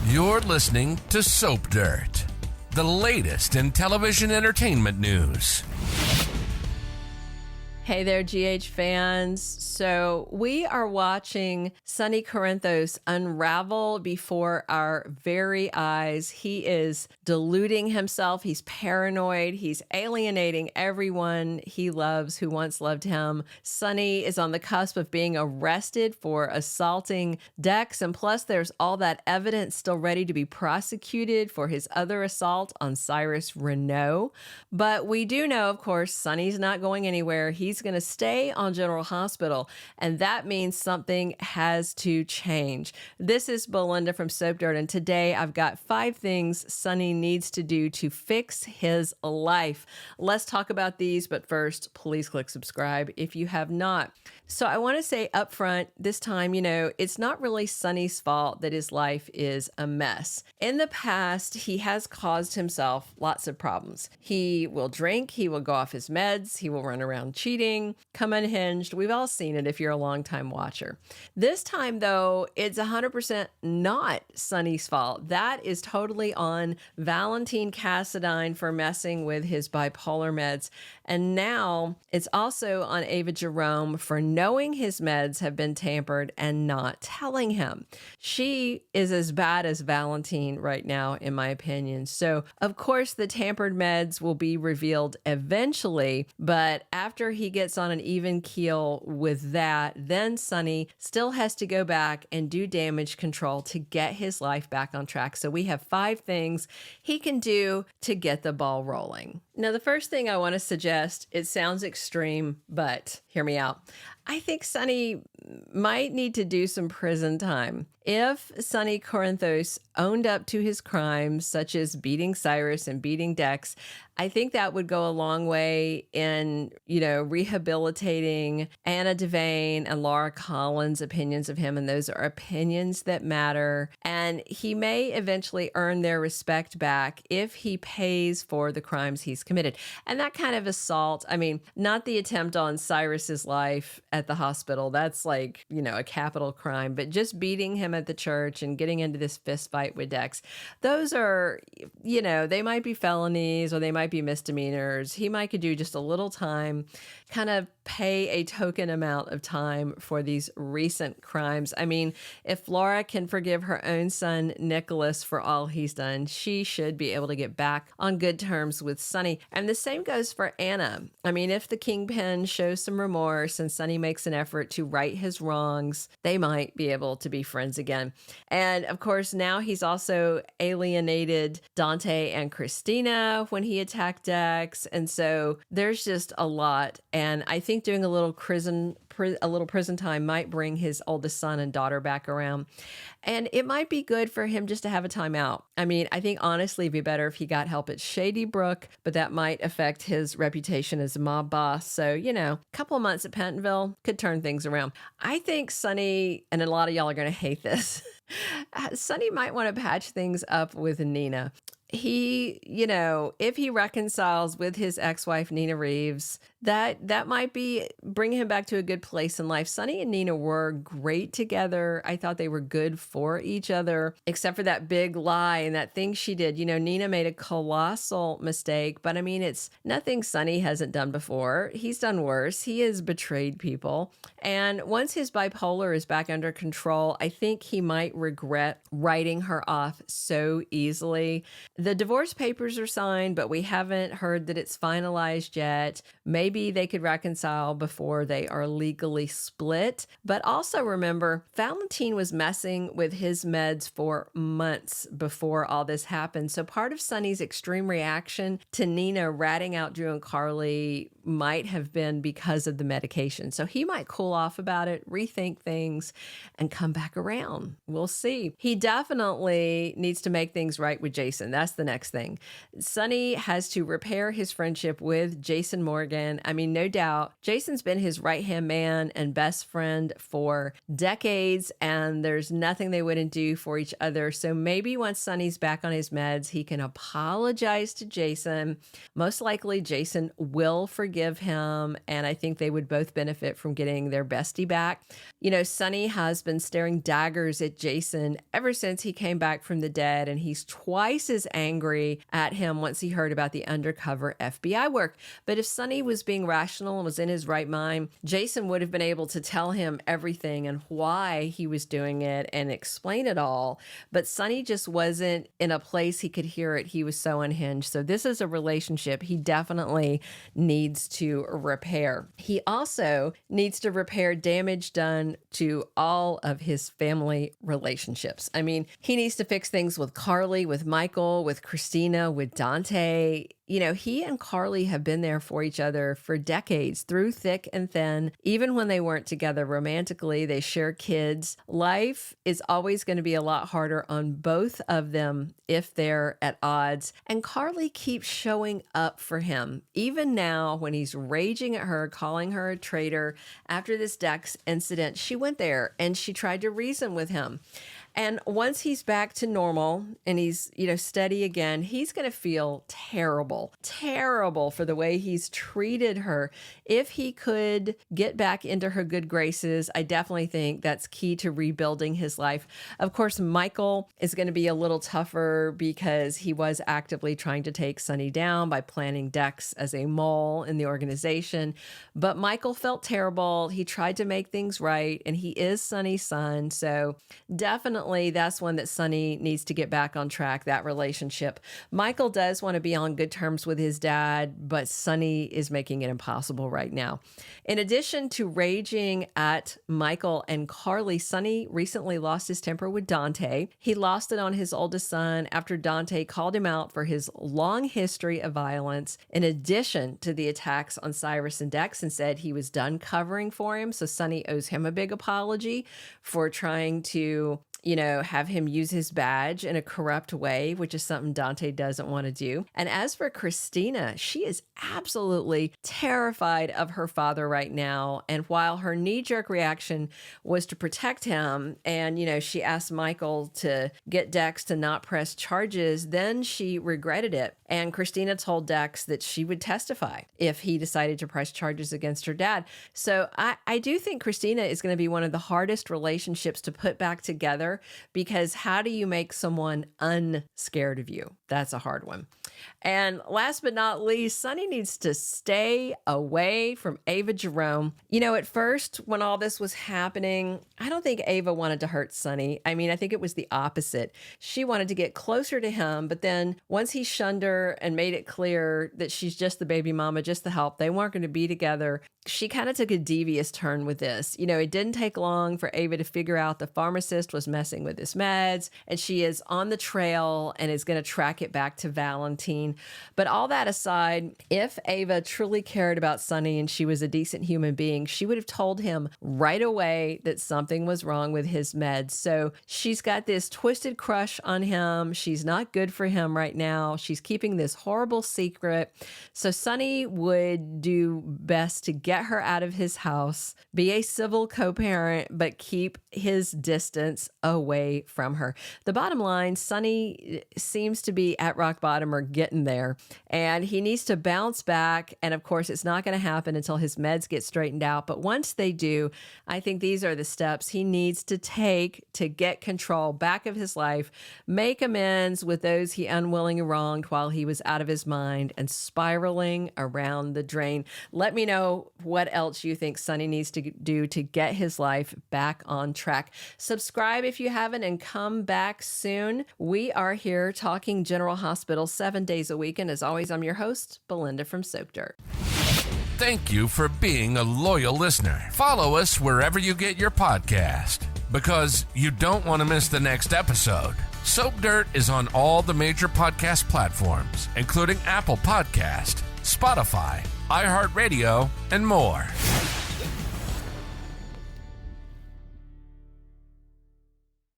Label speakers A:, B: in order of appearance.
A: You're listening to Soap Dirt, the latest in television entertainment news.
B: Hey there, GH fans. So we are watching Sonny Corinthos unravel before our very eyes. He is deluding himself. He's paranoid. He's alienating everyone he loves who once loved him. Sonny is on the cusp of being arrested for assaulting Dex. And plus, there's all that evidence still ready to be prosecuted for his other assault on Cyrus Renault. But we do know, of course, Sonny's not going anywhere. He's going to stay on General Hospital, and that means something has to change. This is Belinda from Soap Dirt, and today I've got 5 things Sonny needs to do to fix his life. Let's talk about these, but first, please click subscribe if you have not. So I want to say up front, this time, it's not really Sonny's fault that his life is a mess. In the past, he has caused himself lots of problems. He will drink, he will go off his meds, he will run around cheating, come unhinged. We've all seen it if you're a longtime watcher. This time, though, it's 100% not Sonny's fault. That is totally on Valentin Cassadine for messing with his bipolar meds. And now it's also on Ava Jerome for knowing his meds have been tampered and not telling him. She is as bad as Valentin right now, in my opinion. So, of course, the tampered meds will be revealed eventually, but after he gets on an even keel with that, then Sonny still has to go back and do damage control to get his life back on track. So we have 5 things he can do to get the ball rolling. Now, the first thing I want to suggest, it sounds extreme, but hear me out. I think Sonny might need to do some prison time. If Sonny Corinthos owned up to his crimes, such as beating Cyrus and beating Dex, I think that would go a long way in, rehabilitating Anna Devane and Laura Collins' opinions of him. And those are opinions that matter. And he may eventually earn their respect back if he pays for the crimes he's committed. And that kind of assault, not the attempt on Cyrus's life at the hospital. That's like, a capital crime, but just beating him at the church and getting into this fist fight with Dex. Those are, they might be felonies or they might be misdemeanors. He might could do just a little time, kind of pay a token amount of time for these recent crimes. If Laura can forgive her own son, Nicholas, for all he's done, she should be able to get back on good terms with Sonny. And the same goes for Anna. If the kingpin shows some remorse and Sonny makes an effort to right his wrongs, they might be able to be friends again. And of course, now he's also alienated Dante and Kristina when he attacked Dex. And so there's just a lot. And I think doing a little prison time might bring his oldest son and daughter back around. And it might be good for him just to have a timeout. I think honestly it'd be better if he got help at Shady Brook, but that might affect his reputation as a mob boss. So, a couple of months at Pentonville could turn things around. I think Sonny, and a lot of y'all are going to hate this, Sonny might want to patch things up with Nina. He, if he reconciles with his ex-wife, Nina Reeves, that might bring him back to a good place in life. Sonny and Nina were great together. I thought they were good for each other, except for that big lie and that thing she did. Nina made a colossal mistake, but it's nothing Sonny hasn't done before. He's done worse. He has betrayed people. And once his bipolar is back under control, I think he might regret writing her off so easily. The divorce papers are signed, but we haven't heard that it's finalized yet. Maybe they could reconcile before they are legally split. But also remember, Valentin was messing with his meds for months before all this happened. So part of Sonny's extreme reaction to Nina ratting out Drew and Carly might have been because of the medication. So he might cool off about it, rethink things, and come back around. We'll see. He definitely needs to make things right with Jason. That's the next thing. Sonny has to repair his friendship with Jason Morgan. No doubt, Jason's been his right-hand man and best friend for decades, and there's nothing they wouldn't do for each other. So maybe once Sonny's back on his meds, he can apologize to Jason. Most likely, Jason will forgive forgive him, and I think they would both benefit from getting their bestie back. You know, Sonny has been staring daggers at Jason ever since he came back from the dead, and he's twice as angry at him once he heard about the undercover FBI work. But if Sonny was being rational and was in his right mind, Jason would have been able to tell him everything and why he was doing it and explain it all. But Sonny just wasn't in a place he could hear it. He was so unhinged. So this is a relationship he definitely needs to repair. He also needs to repair damage done to all of his family relationships. I mean, he needs to fix things with Carly, with Michael, with Kristina, with Dante. You know, he and Carly have been there for each other for decades, through thick and thin. Even when they weren't together romantically, they share kids. Life is always going to be a lot harder on both of them if they're at odds. And Carly keeps showing up for him, even now when he's raging at her, calling her a traitor. After this Dex incident, she went there and she tried to reason with him. And once he's back to normal and he's, steady again, he's going to feel terrible for the way he's treated her. If he could get back into her good graces, I definitely think that's key to rebuilding his life. Of course, Michael is going to be a little tougher because he was actively trying to take Sonny down by planting Dex as a mole in the organization. But Michael felt terrible. He tried to make things right, and he is Sonny's son. So definitely that's one that Sonny needs to get back on track, that relationship. Michael does want to be on good terms with his dad, but Sonny is making it impossible right now. In addition to raging at Michael and Carly, Sonny recently lost his temper with Dante. He lost it on his oldest son after Dante called him out for his long history of violence, in addition to the attacks on Cyrus and Dex, and said he was done covering for him. So Sonny owes him a big apology for trying to have him use his badge in a corrupt way, which is something Dante doesn't want to do. And as for Kristina, she is absolutely terrified of her father right now. And while her knee-jerk reaction was to protect him, and, she asked Michael to get Dex to not press charges, then she regretted it. And Kristina told Dex that she would testify if he decided to press charges against her dad. So I do think Kristina is going to be one of the hardest relationships to put back together, because how do you make someone unscared of you? That's a hard one. And last but not least, Sonny needs to stay away from Ava Jerome. At first, when all this was happening, I don't think Ava wanted to hurt Sonny. I mean, I think it was the opposite. She wanted to get closer to him, but then once he shunned her and made it clear that she's just the baby mama, just the help, they weren't going to be together, she kind of took a devious turn with this. It didn't take long for Ava to figure out the pharmacist was messing with his meds, and she is on the trail and is going to track it back to Valentin. But all that aside, if Ava truly cared about Sonny and she was a decent human being, she would have told him right away that something was wrong with his meds. So she's got this twisted crush on him. She's not good for him right now. She's keeping this horrible secret. So Sonny would do best to get her out of his house, be a civil co-parent, but keep his distance away from her. The bottom line, Sonny seems to be at rock bottom or getting there, and he needs to bounce back. And of course, it's not going to happen until his meds get straightened out. But once they do, I think these are the steps he needs to take to get control back of his life, make amends with those he unwillingly wronged while he was out of his mind and spiraling around the drain. Let me know what else you think Sonny needs to do to get his life back on track. Subscribe if you haven't, and come back soon. We are here talking General Hospital 7 days a week. And as always, I'm your host, Belinda from Soap Dirt.
A: Thank you for being a loyal listener. Follow us wherever you get your podcast, because you don't want to miss the next episode. Soap Dirt is on all the major podcast platforms, including Apple Podcast, Spotify, iHeartRadio, and more.